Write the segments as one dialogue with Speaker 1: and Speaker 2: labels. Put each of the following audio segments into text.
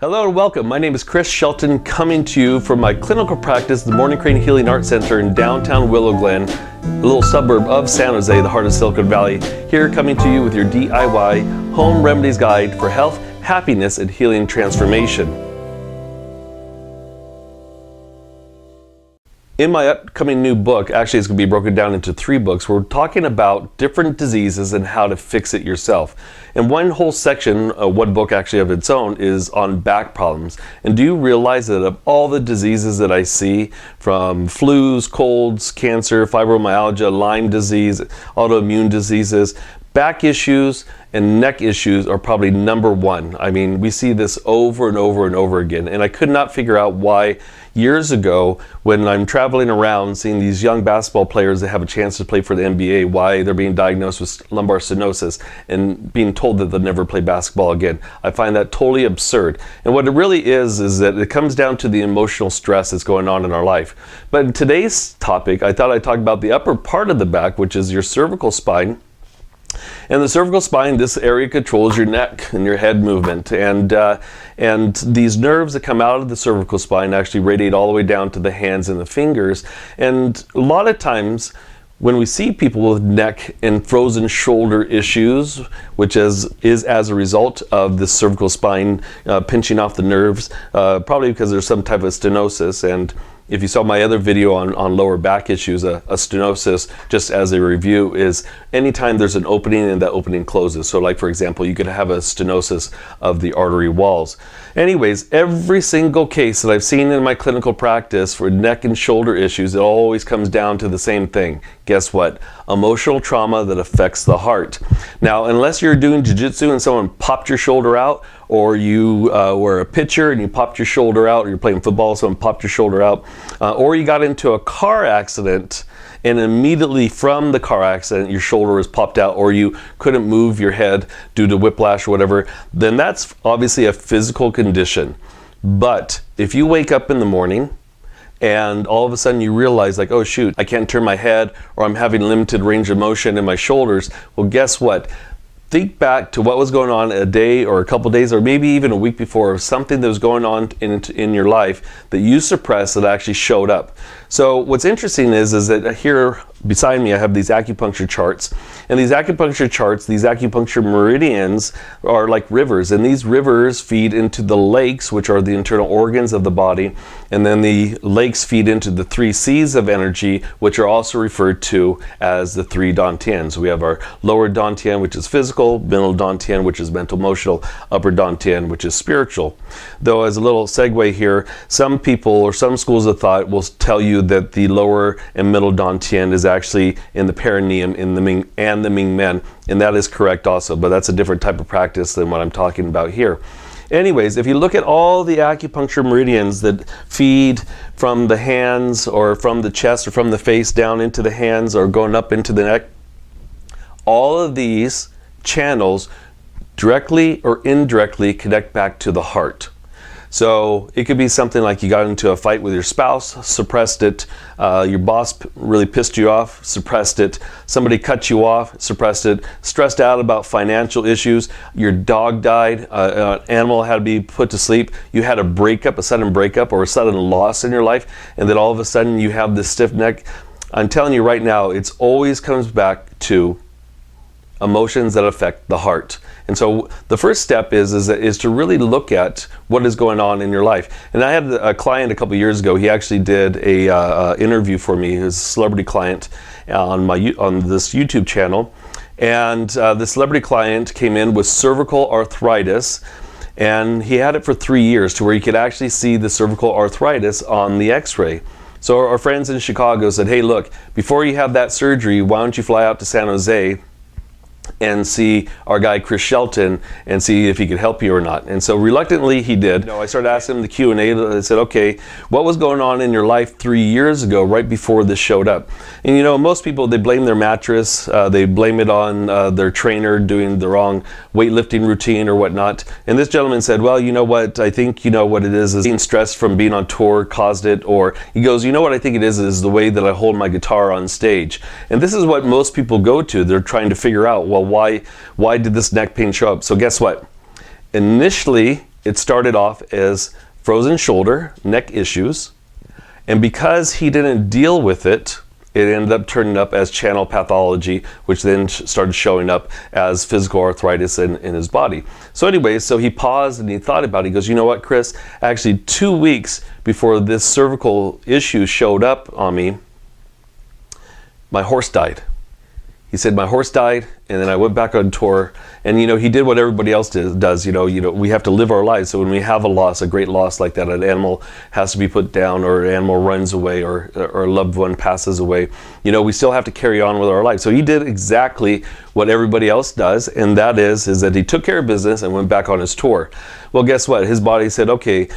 Speaker 1: Hello and welcome. My name is Chris Shelton, coming to you from my clinical practice, the Morning Crane Healing Arts Center in downtown Willow Glen, a little suburb of San Jose, the heart of Silicon Valley. Here coming to you with your DIY home remedies guide for health, happiness, and healing transformation. In my upcoming new book, actually it's going to be broken down into 3 books, we're talking about different diseases and how to fix it yourself. And one whole section, one book actually of its own, is on back problems. And do you realize that of all the diseases that I see, from flus, colds, cancer, fibromyalgia, Lyme disease, autoimmune diseases, back issues and neck issues are probably number 1. I mean, we see this over and over and over again. And I could not figure out why years ago, when I'm traveling around seeing these young basketball players that have a chance to play for the NBA, why they're being diagnosed with lumbar stenosis and being told that they'll never play basketball again. I find that totally absurd. And what it really is that it comes down to the emotional stress that's going on in our life. But in today's topic, I thought I'd talk about the upper part of the back, which is your cervical spine. And the cervical spine, this area controls your neck and your head movement. And these nerves that come out of the cervical spine actually radiate all the way down to the hands and the fingers. And a lot of times when we see people with neck and frozen shoulder issues, which is as a result of the cervical spine pinching off the nerves, probably because there's some type of stenosis. And if you saw my other video on lower back issues, a stenosis, just as a review, is anytime there's an opening and that opening closes. So like, for example, you could have a stenosis of the artery walls. Anyways, every single case that I've seen in my clinical practice for neck and shoulder issues, it always comes down to the same thing. Guess what? Emotional trauma that affects the heart. Now, unless you're doing jiu-jitsu and someone popped your shoulder out, or you were a pitcher and you popped your shoulder out, or you're playing football, someone popped your shoulder out, or you got into a car accident and immediately from the car accident your shoulder was popped out, or you couldn't move your head due to whiplash or whatever, then that's obviously a physical condition. But if you wake up in the morning and all of a sudden you realize, like, oh shoot, I can't turn my head, or I'm having limited range of motion in my shoulders, well, guess what? Think back to what was going on a day or a couple days or maybe even a week before, something that was going on in your life that you suppressed that actually showed up. So what's interesting is that here beside me I have these acupuncture charts, and these acupuncture charts, these acupuncture meridians are like rivers, and these rivers feed into the lakes, which are the internal organs of the body, and then the lakes feed into the 3 C's of energy, which are also referred to as the 3 dantians. We have our lower dantian, which is physical, middle dantian, which is mental emotional, upper dantian, which is spiritual. Though, as a little segue here, some people or some schools of thought will tell you that the lower and middle dantian is actually in the perineum in the Ming and the Ming men, and that is correct also, but that's a different type of practice than what I'm talking about here. Anyways, if you look at all the acupuncture meridians that feed from the hands or from the chest or from the face down into the hands or going up into the neck, all of these channels directly or indirectly connect back to the heart. So it could be something like you got into a fight with your spouse, suppressed it, your boss really pissed you off, suppressed it, somebody cut you off, suppressed it, stressed out about financial issues, your dog died, an animal had to be put to sleep, you had a breakup, a sudden breakup or a sudden loss in your life, and then all of a sudden you have this stiff neck. I'm telling you right now, it always comes back to emotions that affect the heart. And so the first step is to really look at what is going on in your life. And I had a client a couple years ago. He actually did a interview for me, his celebrity client, on this YouTube channel. And the celebrity client came in with cervical arthritis, and he had it for 3 years, to where you could actually see the cervical arthritis on the X-ray. So our friends in Chicago said, hey, look, before you have that surgery, why don't you fly out to San Jose and see our guy Chris Shelton and see if he could help you or not. And so reluctantly he did. I started asking him the Q&A. I said, okay, what was going on in your life 3 years ago, right before this showed up? And most people, they blame their mattress, they blame it on their trainer doing the wrong weightlifting routine or whatnot. And this gentleman said, well, you know what, I think what it is being stressed from being on tour caused it. Or he goes, you know what I think it is the way that I hold my guitar on stage. And this is what most people go to. They're trying to figure out, well, why did this neck pain show up? So guess what? Initially, it started off as frozen shoulder, neck issues, and because he didn't deal with it, it ended up turning up as channel pathology, which then started showing up as physical arthritis in his body. So anyway, so he paused and he thought about it. He goes, you know what, Chris? Actually, 2 weeks before this cervical issue showed up on me, my horse died. He said, my horse died, and then I went back on tour. And, you know, he did what everybody else does. You know, we have to live our lives. So when we have a loss, a great loss like that, an animal has to be put down, or an animal runs away, or a loved one passes away, you know, we still have to carry on with our life. So he did exactly what everybody else does, and that is that he took care of business and went back on his tour. Well, guess what? His body said, okay,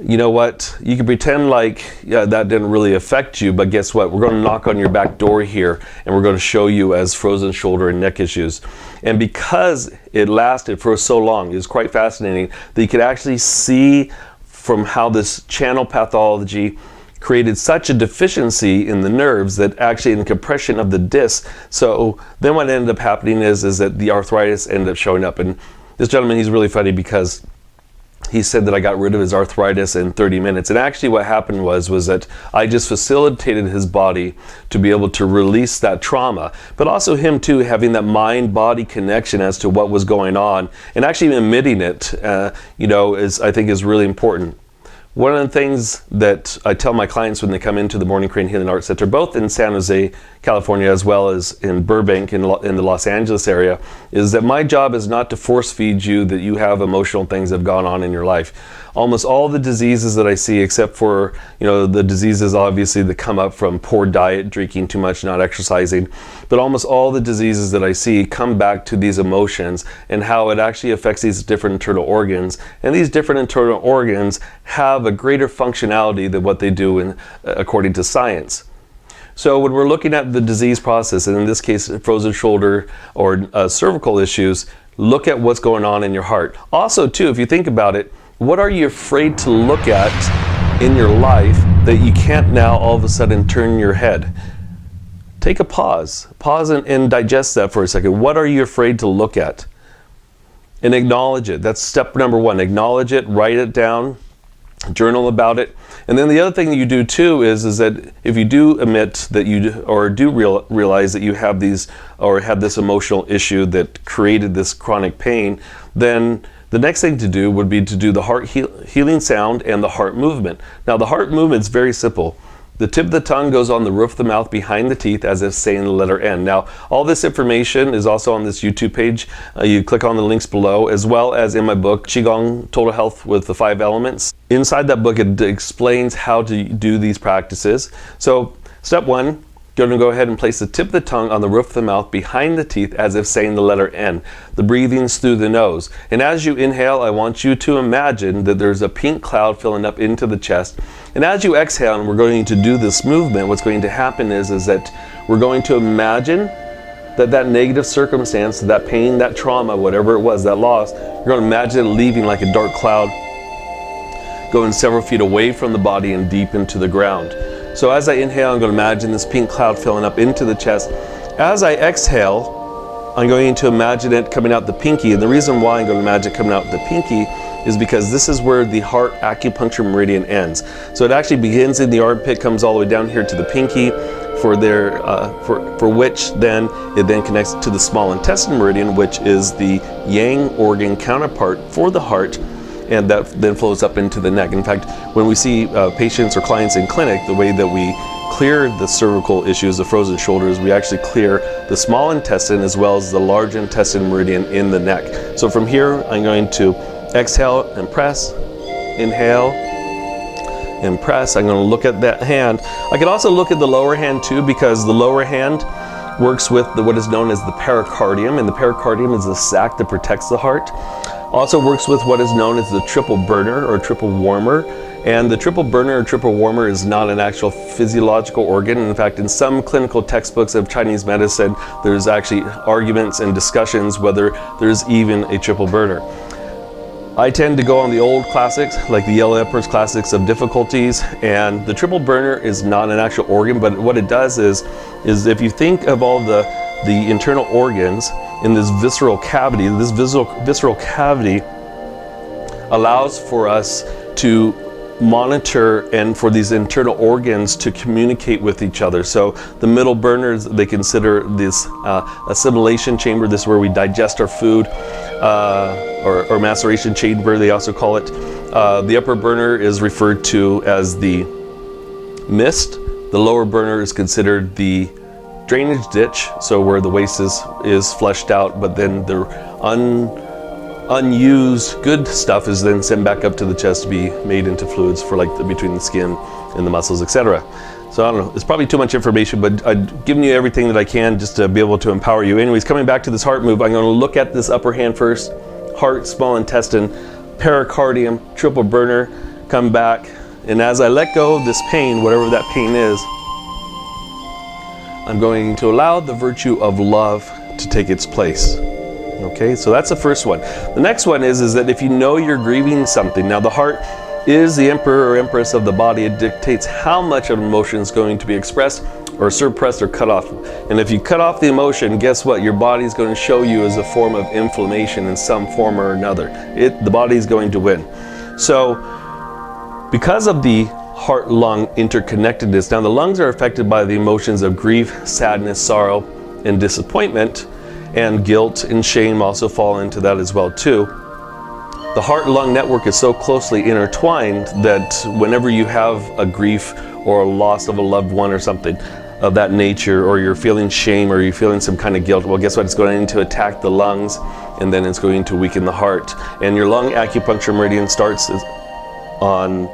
Speaker 1: you know what, you can pretend like that didn't really affect you, but guess what, we're going to knock on your back door here, and we're going to show you as frozen shoulder and neck issues. And because it lasted for so long, it was quite fascinating that you could actually see from how this channel pathology created such a deficiency in the nerves that actually in the compression of the disc. So then what ended up happening is that the arthritis ended up showing up. And this gentleman, he's really funny because he said that I got rid of his arthritis in 30 minutes. And actually what happened was that I just facilitated his body to be able to release that trauma, but also him too having that mind-body connection as to what was going on and actually admitting it, you know, I think is really important. One of the things that I tell my clients when they come into the Morning Crane Healing Arts Center, both in San Jose, California, as well as in Burbank in the Los Angeles area, is that my job is not to force feed you that you have emotional things that have gone on in your life. Almost all the diseases that I see, except for, you know, the diseases obviously that come up from poor diet, drinking too much, not exercising, but almost all the diseases that I see come back to these emotions and how it actually affects these different internal organs. And these different internal organs have a greater functionality than what they do according to science. So when we're looking at the disease process, and in this case frozen shoulder or cervical issues, look at what's going on in your heart. Also too, if you think about it, what are you afraid to look at in your life that you can't now all of a sudden turn your head? Take a pause and digest that for a second. What are you afraid to look at? And acknowledge it. That's step number one. Acknowledge it, write it down, journal about it. And then the other thing that you do too is that if you do admit that realize that you have these or have this emotional issue that created this chronic pain, then the next thing to do would be to do the heart healing sound and the heart movement. Now the heart movement is very simple. The tip of the tongue goes on the roof of the mouth behind the teeth as if saying the letter N. Now, all this information is also on this YouTube page. You click on the links below, as well as in my book, Qigong Total Health with the 5 Elements. Inside that book, it explains how to do these practices. So, step one, you're going to go ahead and place the tip of the tongue on the roof of the mouth behind the teeth as if saying the letter N. The breathing's through the nose. And as you inhale, I want you to imagine that there's a pink cloud filling up into the chest. And as you exhale, and we're going to do this movement, what's going to happen is that we're going to imagine that negative circumstance, that pain, that trauma, whatever it was, that loss, you're going to imagine it leaving like a dark cloud, going several feet away from the body and deep into the ground. So as I inhale, I'm going to imagine this pink cloud filling up into the chest. As I exhale, I'm going to imagine it coming out the pinky. And the reason why I'm going to imagine it coming out the pinky is because this is where the heart acupuncture meridian ends. So it actually begins in the armpit, comes all the way down here to the pinky, for which then it then connects to the small intestine meridian, which is the yang organ counterpart for the heart. And that then flows up into the neck. In fact, when we see patients or clients in clinic, the way that we clear the cervical issues, the frozen shoulders, we actually clear the small intestine as well as the large intestine meridian in the neck. So from here, I'm going to exhale and press, inhale and press. I'm going to look at that hand. I can also look at the lower hand too, because the lower hand works with what is known as the pericardium, and the pericardium is the sac that protects the heart. Also works with what is known as the triple burner or triple warmer. And the triple burner or triple warmer is not an actual physiological organ. In fact, in some clinical textbooks of Chinese medicine, there's actually arguments and discussions whether there's even a triple burner. I tend to go on the old classics, like the Yellow Emperor's classics of difficulties, and the triple burner is not an actual organ, but what it does is if you think of all the internal organs in this visceral cavity, allows for us to monitor and for these internal organs to communicate with each other. So the middle burners, they consider this assimilation chamber. This is where we digest our food, or maceration chamber, they also call it. The upper burner is referred to as the mist. The lower burner is considered the drainage ditch, so where the waste is flushed out, but then the unused good stuff is then sent back up to the chest to be made into fluids for like between the skin and the muscles, etc. So I don't know, it's probably too much information, but I've given you everything that I can just to be able to empower you. Anyways, coming back to this heart move, I'm going to look at this upper hand first. Heart, small intestine, pericardium, triple burner, come back. And as I let go of this pain, whatever that pain is, I'm going to allow the virtue of love to take its place. Okay, so that's the first one. The next one is that if you know you're grieving something, now the heart is the emperor or empress of the body. It dictates how much of an emotion is going to be expressed or suppressed or cut off. And if you cut off the emotion, guess what? Your body's going to show you as a form of inflammation in some form or another. The body's going to win. So because of the heart-lung interconnectedness, now the lungs are affected by the emotions of grief, sadness, sorrow, and disappointment, and guilt and shame also fall into that as well too. The heart-lung network is so closely intertwined that whenever you have a grief or a loss of a loved one or something of that nature, or you're feeling shame or you're feeling some kind of guilt, well, guess what? It's going to attack the lungs, and then it's going to weaken the heart. And your lung acupuncture meridian starts on,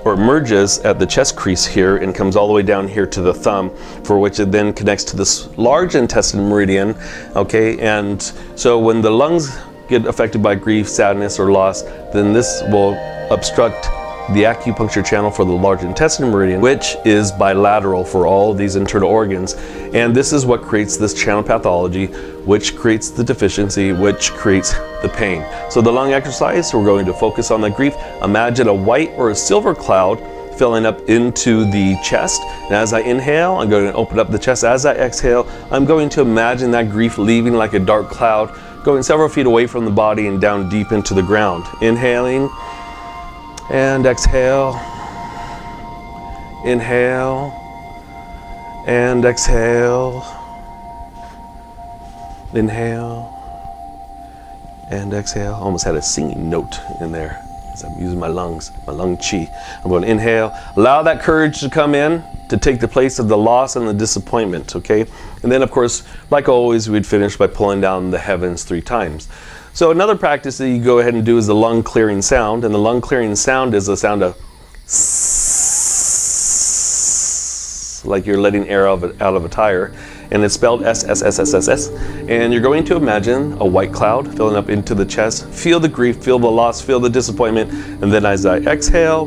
Speaker 1: or merges at the chest crease here and comes all the way down here to the thumb, for which it then connects to this large intestine meridian. Okay, and so when the lungs get affected by grief, sadness, or loss, then this will obstruct the acupuncture channel for the large intestine meridian, which is bilateral for all of these internal organs. And this is what creates this channel pathology, which creates the deficiency, which creates the pain. So the lung exercise, we're going to focus on the grief. Imagine a white or a silver cloud filling up into the chest. And as I inhale, I'm going to open up the chest. As I exhale, I'm going to imagine that grief leaving like a dark cloud, going several feet away from the body and down deep into the ground. Inhaling and exhale. Inhale and exhale. Inhale and exhale. Almost had a singing note in there as I'm using my lungs, my lung chi. I'm going to inhale, allow that courage to come in to take the place of the loss and the disappointment, okay? And then of course, like always, we'd finish by pulling down the heavens 3 times. So another practice that you go ahead and do is the lung clearing sound. And the lung clearing sound is the sound of like you're letting air out of a tire. And it's spelled S-S-S-S-S-S. And you're going to imagine a white cloud filling up into the chest. Feel the grief, feel the loss, feel the disappointment. And then as I exhale,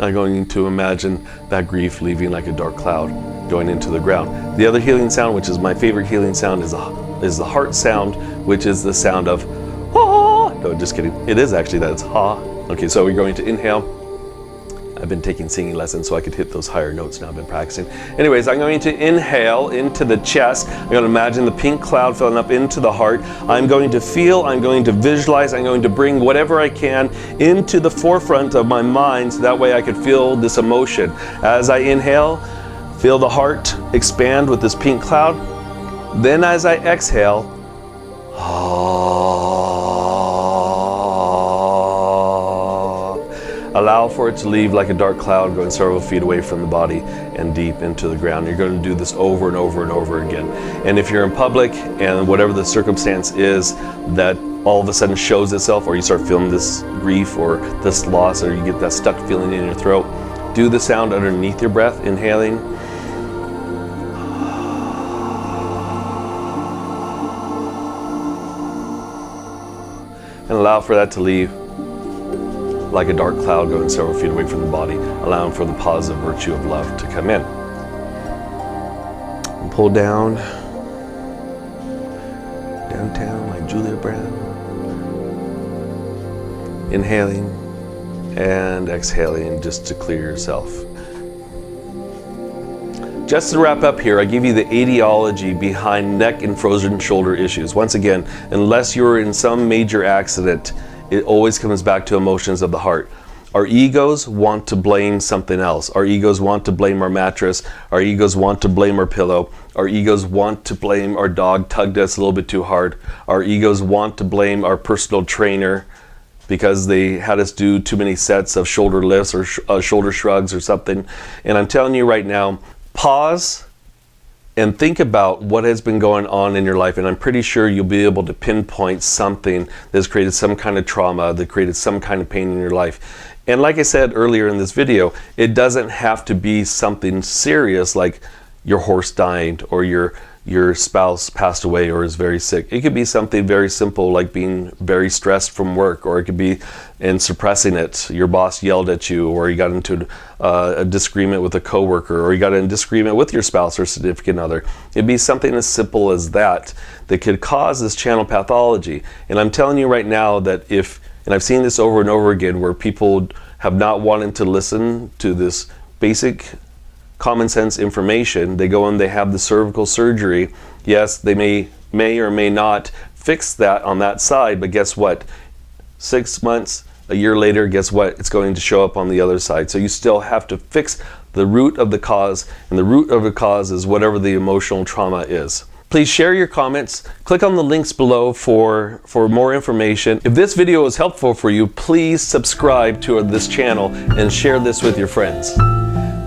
Speaker 1: I'm going to imagine that grief leaving like a dark cloud going into the ground. The other healing sound, which is my favorite healing sound, is the heart sound, which is the sound of ha. No, just kidding. It is actually that. It's ha. Okay, so we're going to inhale. I've been taking singing lessons so I could hit those higher notes now. I've been practicing. Anyways, I'm going to inhale into the chest. I'm going to imagine the pink cloud filling up into the heart. I'm going to feel, I'm going to visualize, I'm going to bring whatever I can into the forefront of my mind so that way I could feel this emotion. As I inhale, feel the heart expand with this pink cloud. Then as I exhale, allow for it to leave like a dark cloud going several feet away from the body and deep into the ground. You're going to do this over and over and over again. And if you're in public and whatever the circumstance is that all of a sudden shows itself, or you start feeling this grief or this loss, or you get that stuck feeling in your throat, do the sound underneath your breath, inhaling. And allow for that to leave like a dark cloud going several feet away from the body, allowing for the positive virtue of love to come in. And pull down, downtown like Julia Brown. Inhaling and exhaling just to clear yourself. Just to wrap up here, I give you the etiology behind neck and frozen shoulder issues. Once again, unless you're in some major accident, it always comes back to emotions of the heart. Our egos want to blame something else. Our egos want to blame our mattress. Our egos want to blame our pillow. Our egos want to blame our dog tugged us a little bit too hard. Our egos want to blame our personal trainer because they had us do too many sets of shoulder lifts or shoulder shrugs or something. And I'm telling you right now, pause and think about what has been going on in your life, and I'm pretty sure you'll be able to pinpoint something that's created some kind of trauma, that created some kind of pain in your life. And like I said earlier in this video, it doesn't have to be something serious like your horse died or your spouse passed away or is very sick. It could be something very simple like being very stressed from work, or it could be in suppressing it. Your boss yelled at you, or you got into a disagreement with a coworker, or you got in a disagreement with your spouse or significant other. It'd be something as simple as that that could cause this channel pathology. And I'm telling you right now that and I've seen this over and over again where people have not wanted to listen to this basic common sense information. They go and they have the cervical surgery. Yes, they may or may not fix that on that side, but guess what? 6 months, a year later, guess what? It's going to show up on the other side. So you still have to fix the root of the cause, and the root of the cause is whatever the emotional trauma is. Please share your comments. Click on the links below for more information. If this video was helpful for you, please subscribe to this channel and share this with your friends.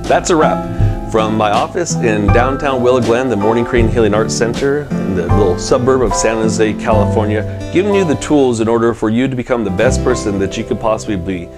Speaker 1: That's a wrap. From my office in downtown Willow Glen, the Morning Crane Healing Arts Center in the little suburb of San Jose, California, giving you the tools in order for you to become the best person that you could possibly be.